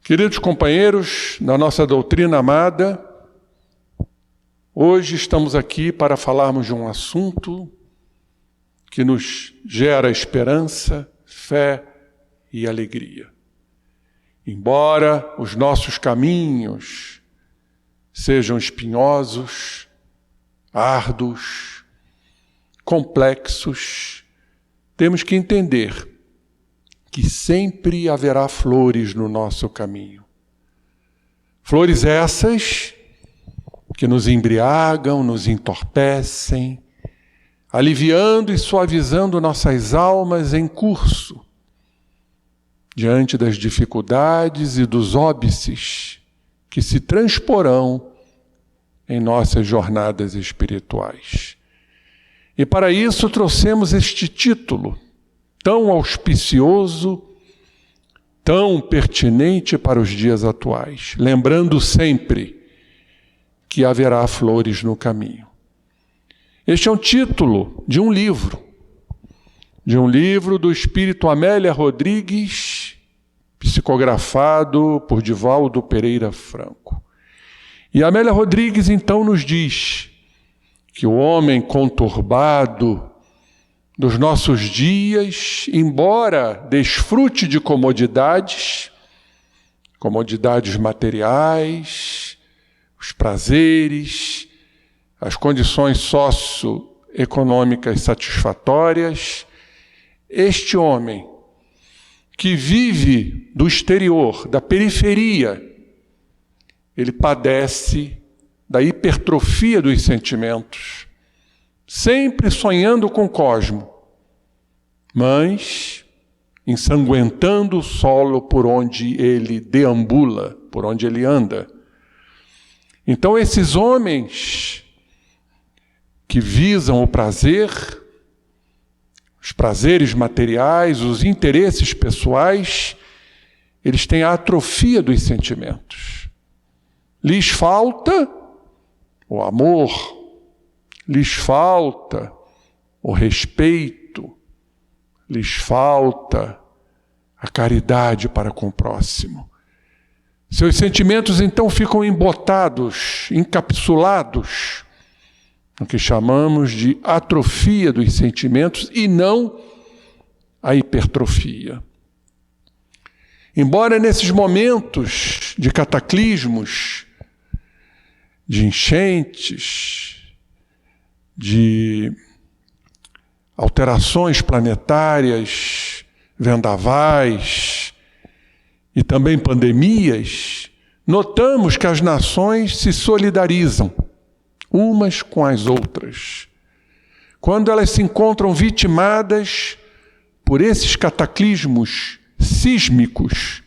Queridos companheiros da nossa doutrina amada, hoje estamos aqui para falarmos de um assunto que nos gera esperança, fé e alegria. Embora os nossos caminhos sejam espinhosos, árduos, complexos, temos que entender que sempre haverá flores no nosso caminho. Flores essas que nos embriagam, nos entorpecem, aliviando e suavizando nossas almas em curso, diante das dificuldades e dos óbices que se transporão em nossas jornadas espirituais. E para isso trouxemos este título, tão auspicioso, tão pertinente para os dias atuais, lembrando sempre que haverá flores no caminho. Este é um título de um livro do espírito Amélia Rodrigues, psicografado por Divaldo Pereira Franco. E Amélia Rodrigues então nos diz que o homem conturbado dos nossos dias, embora desfrute de comodidades materiais, os prazeres, as condições socioeconômicas satisfatórias, este homem que vive do exterior, da periferia, ele padece da hipertrofia dos sentimentos, sempre sonhando com o cosmo, mas ensanguentando o solo por onde ele deambula, por onde ele anda. Então esses homens que visam o prazer, os prazeres materiais, os interesses pessoais, eles têm a atrofia dos sentimentos. Lhes falta o amor, lhes falta o respeito, lhes falta a caridade para com o próximo. Seus sentimentos então ficam embotados, encapsulados, no que chamamos de atrofia dos sentimentos e não a hipertrofia. Embora nesses momentos de cataclismos, de enchentes, de alterações planetárias, vendavais e também pandemias, notamos que as nações se solidarizam umas com as outras. Quando elas se encontram vitimadas por esses cataclismos sísmicos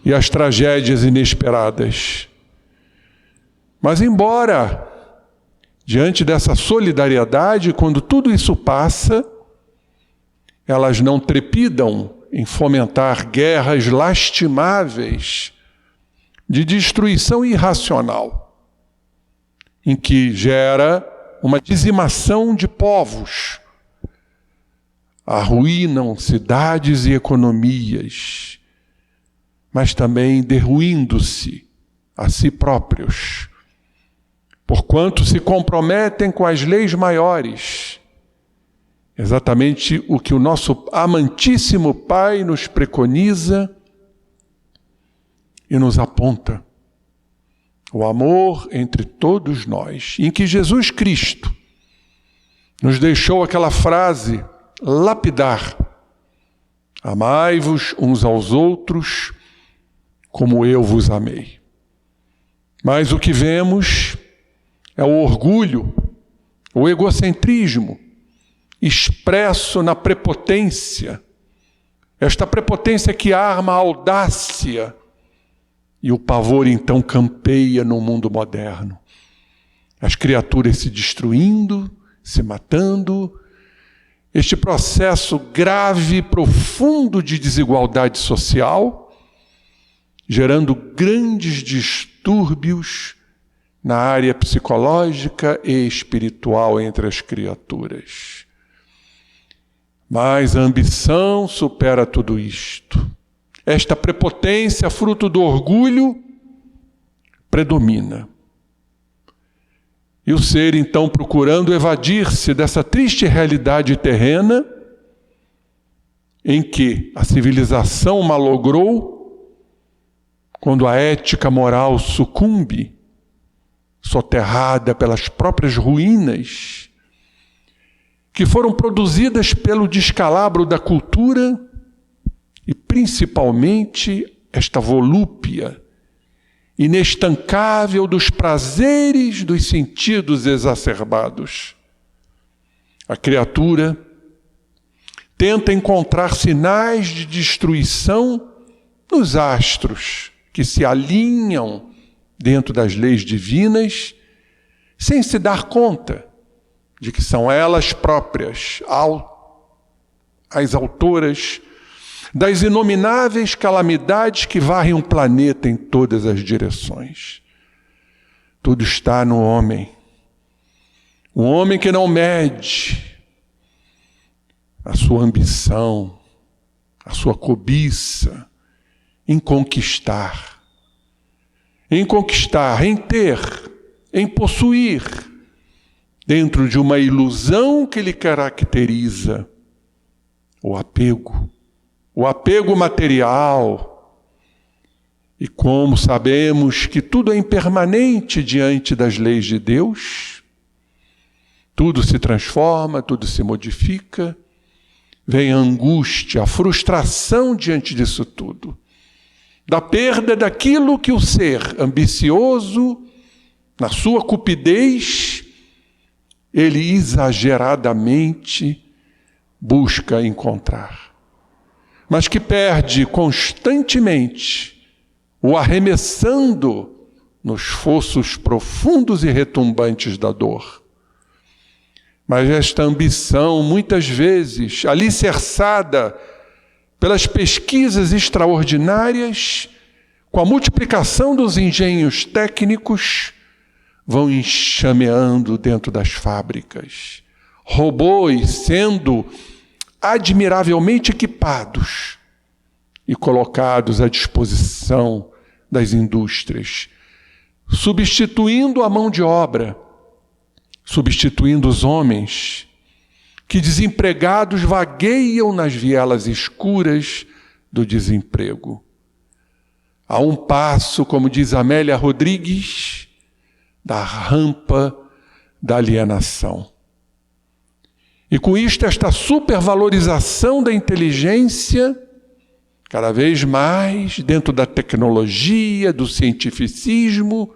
e as tragédias inesperadas. Mas embora diante dessa solidariedade, quando tudo isso passa, elas não trepidam em fomentar guerras lastimáveis de destruição irracional, em que gera uma dizimação de povos, arruinam cidades e economias, mas também derruindo-se a si próprios, porquanto se comprometem com as leis maiores, exatamente o que o nosso amantíssimo Pai nos preconiza e nos aponta. O amor entre todos nós, em que Jesus Cristo nos deixou aquela frase lapidar: amai-vos uns aos outros como eu vos amei. Mas o que vemos é o orgulho, o egocentrismo, expresso na prepotência. Esta prepotência que arma a audácia e o pavor então campeia no mundo moderno. As criaturas se destruindo, se matando. Este processo grave, profundo de desigualdade social, gerando grandes distúrbios na área psicológica e espiritual entre as criaturas. Mas a ambição supera tudo isto. esta prepotência, fruto do orgulho, predomina. E o ser, então, procurando evadir-se dessa triste realidade terrena, em que a civilização malogrou, quando a ética moral sucumbe, soterrada pelas próprias ruínas, que foram produzidas pelo descalabro da cultura e, principalmente, esta volúpia inestancável dos prazeres dos sentidos exacerbados. A criatura tenta encontrar sinais de destruição nos astros que se alinham dentro das leis divinas, sem se dar conta de que são elas próprias as autoras das inomináveis calamidades que varrem o planeta em todas as direções. Tudo está no homem. O homem que não mede a sua ambição, a sua cobiça em conquistar, em ter, em possuir, dentro de uma ilusão que lhe caracteriza o apego material. E como sabemos que tudo é impermanente diante das leis de Deus, tudo se transforma, tudo se modifica, vem a angústia, a frustração diante disso tudo, da perda daquilo que o ser ambicioso, na sua cupidez, ele exageradamente busca encontrar, mas que perde constantemente, o arremessando nos fossos profundos e retumbantes da dor. Mas esta ambição, muitas vezes, alicerçada pelas pesquisas extraordinárias, com a multiplicação dos engenhos técnicos, vão enxameando dentro das fábricas. Robôs sendo admiravelmente equipados e colocados à disposição das indústrias, substituindo a mão de obra, substituindo os homens que desempregados vagueiam nas vielas escuras do desemprego. A um passo, como diz Amélia Rodrigues, da rampa da alienação. E com isto, esta supervalorização da inteligência, cada vez mais dentro da tecnologia, do cientificismo,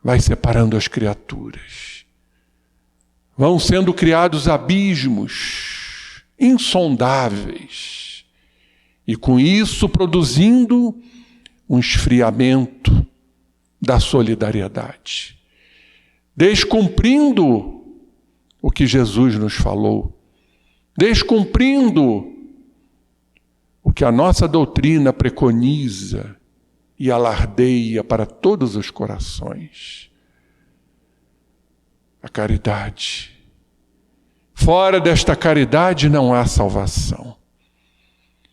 vai separando as criaturas. Vão sendo criados abismos insondáveis, e com isso produzindo um esfriamento da solidariedade, descumprindo o que Jesus nos falou, descumprindo o que a nossa doutrina preconiza e alardeia para todos os corações. A caridade. Fora desta caridade não há salvação.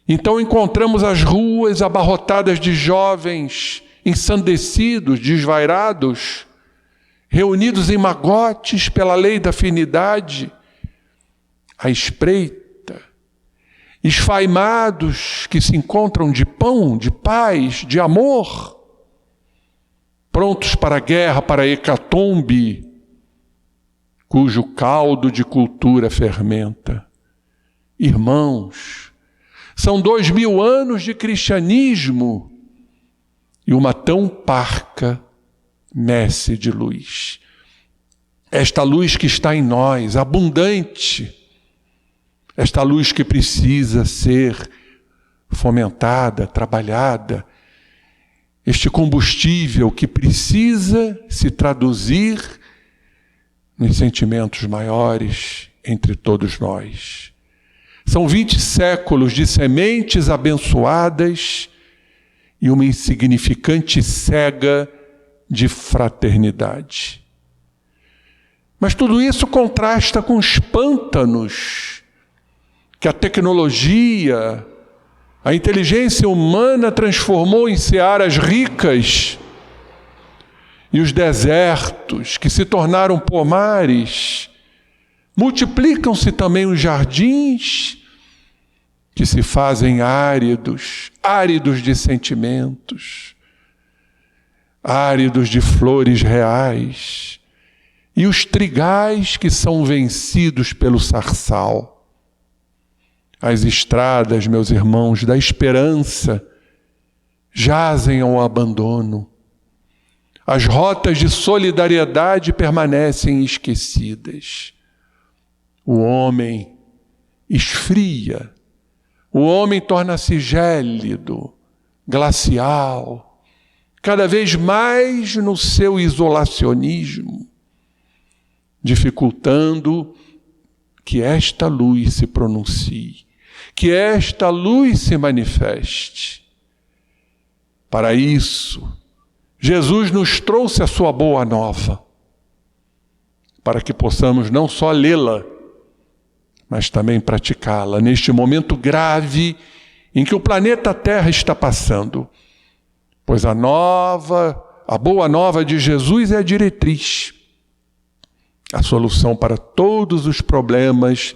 Então encontramos as ruas abarrotadas de jovens ensandecidos, desvairados, reunidos em magotes pela lei da afinidade, à espreita, esfaimados que se encontram de pão, de paz, de amor, prontos para a guerra, para a hecatombe, cujo caldo de cultura fermenta. Irmãos, são 2000 anos de cristianismo e uma tão parca messe de luz. Esta luz que está em nós, abundante, esta luz que precisa ser fomentada, trabalhada, este combustível que precisa se traduzir nos sentimentos maiores entre todos nós. São 20 séculos de sementes abençoadas e uma insignificante cega de fraternidade. Mas tudo isso contrasta com os pântanos que a tecnologia, A inteligência humana transformou em searas ricas e os desertos, que se tornaram pomares, multiplicam-se também os jardins, que se fazem áridos, áridos de sentimentos, áridos de flores reais, e os trigais que são vencidos pelo sarçal. As estradas, meus irmãos, da esperança jazem ao abandono. As rotas de solidariedade permanecem esquecidas. O homem esfria, o homem torna-se gélido, glacial, cada vez mais no seu isolacionismo, dificultando que esta luz se pronuncie, que esta luz se manifeste. Para isso, Jesus nos trouxe a sua boa nova, para que possamos não só lê-la, mas também praticá-la neste momento grave em que o planeta Terra está passando. Pois a boa nova de Jesus é a diretriz, a solução para todos os problemas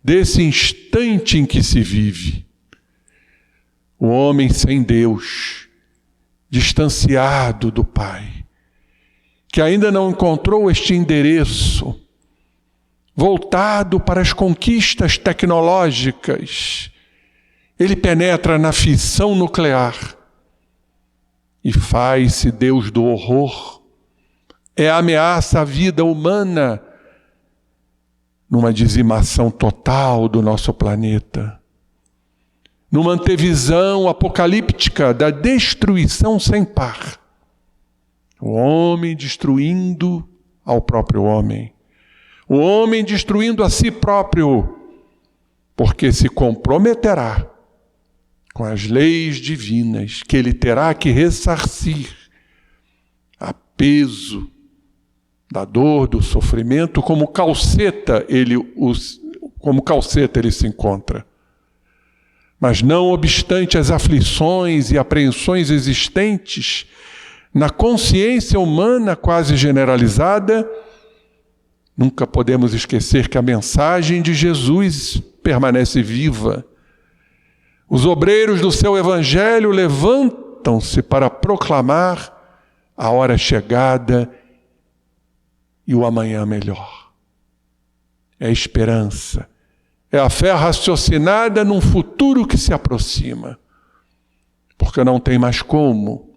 desse instante em que se vive. O homem sem Deus, distanciado do Pai, que ainda não encontrou este endereço, voltado para as conquistas tecnológicas, ele penetra na fissão nuclear e faz-se Deus do horror. É ameaça à vida humana numa dizimação total do nosso planeta, numa antevisão apocalíptica da destruição sem par. O homem destruindo ao próprio homem. O homem destruindo a si próprio, porque se comprometerá com as leis divinas que ele terá que ressarcir a peso da dor, do sofrimento, como calceta ele se encontra. Mas não obstante as aflições e apreensões existentes na consciência humana quase generalizada, nunca podemos esquecer que a mensagem de Jesus permanece viva. Os obreiros do seu evangelho levantam-se para proclamar a hora chegada e o amanhã melhor. É esperança. É a fé raciocinada num futuro que se aproxima. Porque não tem mais como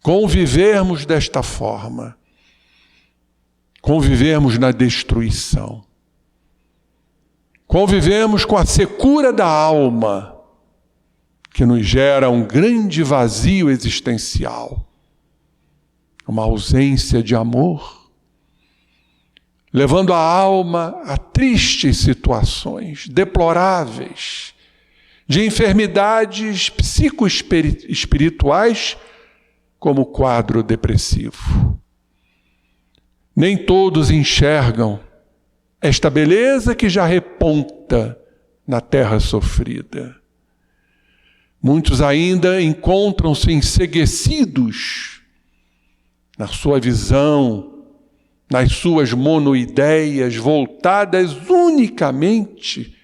convivermos desta forma. Convivemos na destruição. Convivemos com a secura da alma, que nos gera um grande vazio existencial. Uma ausência de amor, levando a alma a tristes situações deploráveis, de enfermidades psicoespirituais, como o quadro depressivo. Nem todos enxergam esta beleza que já reponta na terra sofrida. Muitos ainda encontram-se enceguecidos na sua visão, nas suas monoideias voltadas unicamente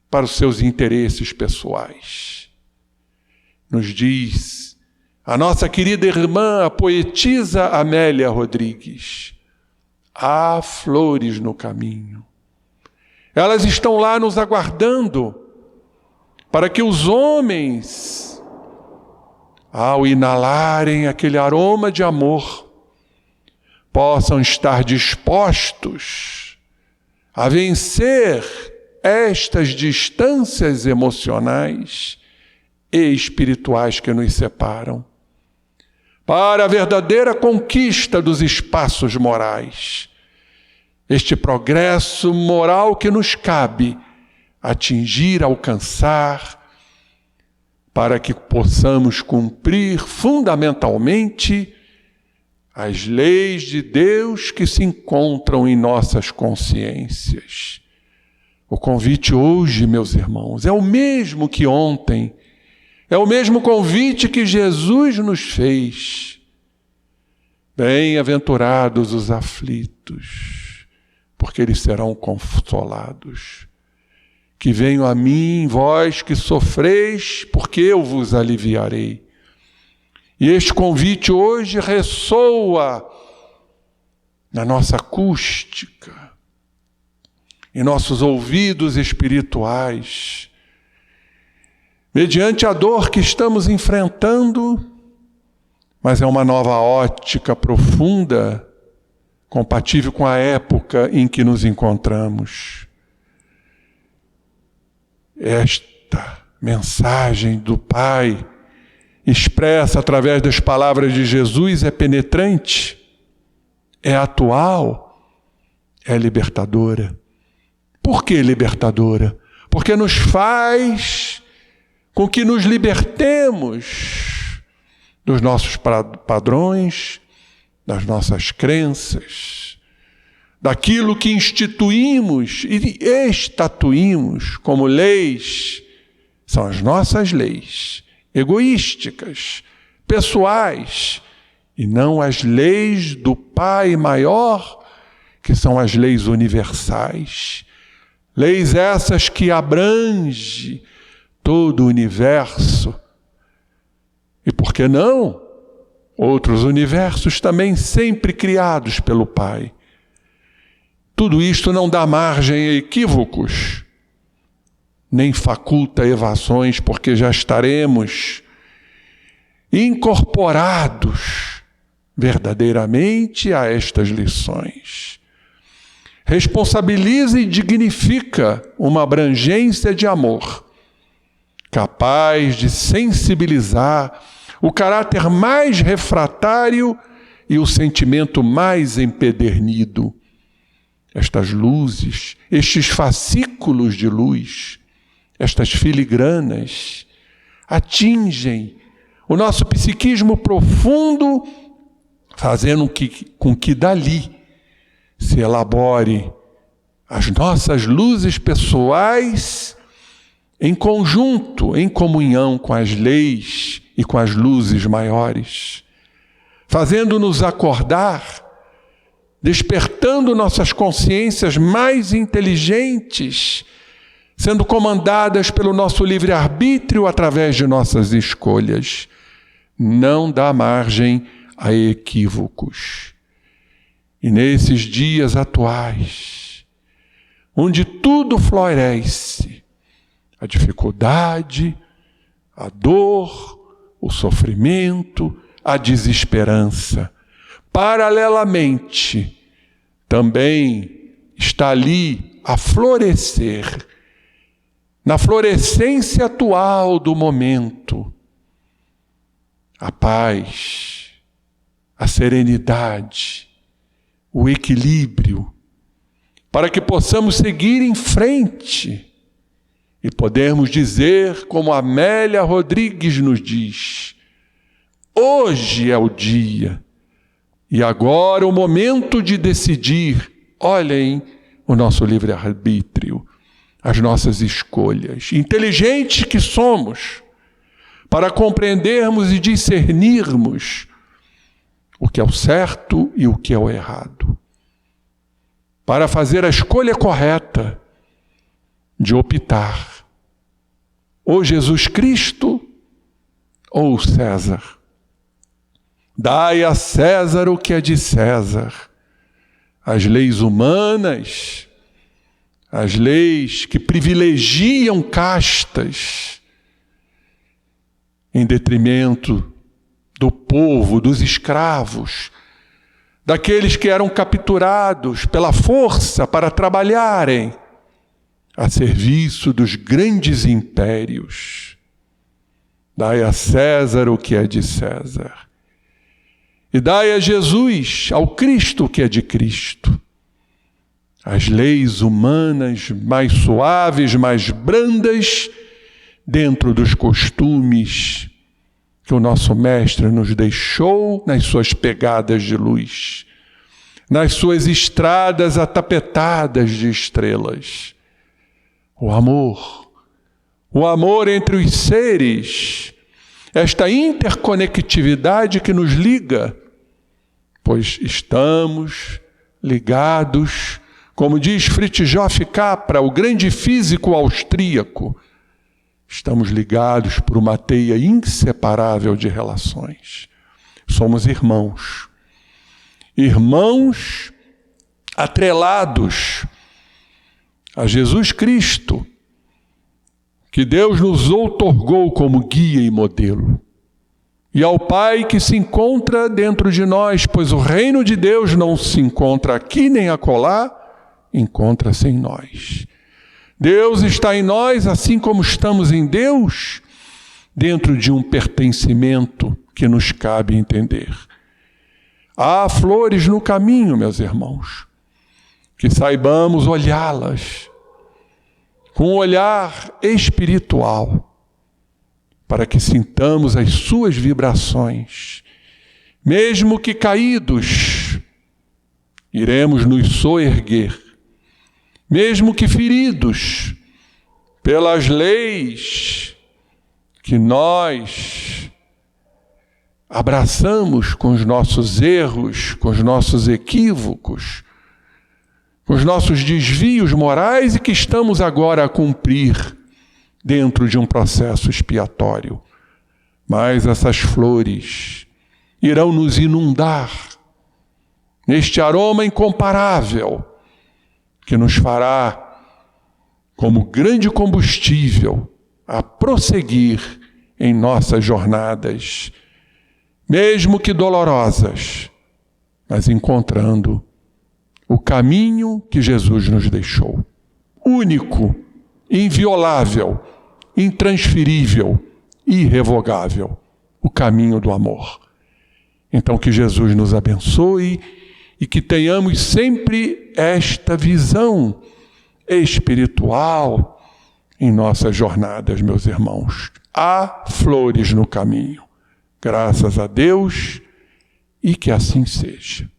para os seus interesses pessoais. Nos diz a nossa querida irmã, a poetisa Amélia Rodrigues: há flores no caminho. Elas estão lá nos aguardando para que os homens, ao inalarem aquele aroma de amor, possam estar dispostos a vencer estas distâncias emocionais e espirituais que nos separam, para a verdadeira conquista dos espaços morais, este progresso moral que nos cabe atingir, alcançar, para que possamos cumprir fundamentalmente as leis de Deus que se encontram em nossas consciências. O convite hoje, meus irmãos, é o mesmo que ontem. É o mesmo convite que Jesus nos fez. Bem-aventurados os aflitos, porque eles serão consolados. Que venham a mim, vós que sofreis, porque eu vos aliviarei. E este convite hoje ressoa na nossa acústica, em nossos ouvidos espirituais, mediante a dor que estamos enfrentando, mas é uma nova ótica profunda, compatível com a época em que nos encontramos. Esta mensagem do Pai, expressa através das palavras de Jesus, é penetrante, é atual, é libertadora. Por que libertadora? Porque nos faz com que nos libertemos dos nossos padrões, das nossas crenças, daquilo que instituímos e estatuímos como leis, são as nossas leis, egoísticas, pessoais, e não as leis do Pai maior, que são as leis universais. Leis essas que abrangem todo o universo. E por que não? Outros universos também sempre criados pelo Pai. Tudo isto não dá margem a equívocos, nem faculta evasões, porque já estaremos incorporados verdadeiramente a estas lições. Responsabiliza e dignifica uma abrangência de amor, capaz de sensibilizar o caráter mais refratário e o sentimento mais empedernido. Estas luzes, estes fascículos de luz, estas filigranas, atingem o nosso psiquismo profundo, fazendo com que dali se elabore as nossas luzes pessoais em conjunto, em comunhão com as leis e com as luzes maiores, fazendo-nos acordar, despertando nossas consciências mais inteligentes, sendo comandadas pelo nosso livre-arbítrio através de nossas escolhas. Não dá margem a equívocos. E nesses dias atuais, onde tudo floresce, a dificuldade, a dor, o sofrimento, a desesperança, paralelamente, também está ali a florescer, na florescência atual do momento, a paz, a serenidade, o equilíbrio, para que possamos seguir em frente e podermos dizer, como Amélia Rodrigues nos diz, hoje é o dia e agora o momento de decidir. Olhem o nosso livre-arbítrio, as nossas escolhas, inteligentes que somos, para compreendermos e discernirmos o que é o certo e o que é o errado, para fazer a escolha correta de optar, ou Jesus Cristo ou César. Dai a César o que é de César. As leis humanas, as leis que privilegiam castas em detrimento do povo, dos escravos, daqueles que eram capturados pela força para trabalharem a serviço dos grandes impérios. Dai a César o que é de César. E dai a Jesus, ao Cristo o que é de Cristo. As leis humanas mais suaves, mais brandas, dentro dos costumes que o nosso Mestre nos deixou nas suas pegadas de luz, nas suas estradas atapetadas de estrelas. O amor entre os seres, esta interconectividade que nos liga, pois estamos ligados, como diz Fritjof Capra, o grande físico austríaco, estamos ligados por uma teia inseparável de relações. Somos irmãos. Irmãos atrelados a Jesus Cristo, que Deus nos outorgou como guia e modelo, e ao Pai que se encontra dentro de nós, pois o reino de Deus não se encontra aqui nem acolá, encontra-se em nós. Deus está em nós, assim como estamos em Deus, dentro de um pertencimento que nos cabe entender. Há flores no caminho, meus irmãos, que saibamos olhá-las com um olhar espiritual, para que sintamos as suas vibrações. Mesmo que caídos, iremos nos soerguer. Mesmo que feridos pelas leis que nós abraçamos com os nossos erros, com os nossos equívocos, com os nossos desvios morais e que estamos agora a cumprir dentro de um processo expiatório. Mas essas flores irão nos inundar neste aroma incomparável que nos fará, como grande combustível, a prosseguir em nossas jornadas, mesmo que dolorosas, mas encontrando o caminho que Jesus nos deixou. Único, inviolável, intransferível, irrevogável, o caminho do amor. Então que Jesus nos abençoe e que tenhamos sempre esta visão espiritual em nossas jornadas, meus irmãos. Há flores no caminho. Graças a Deus e que assim seja.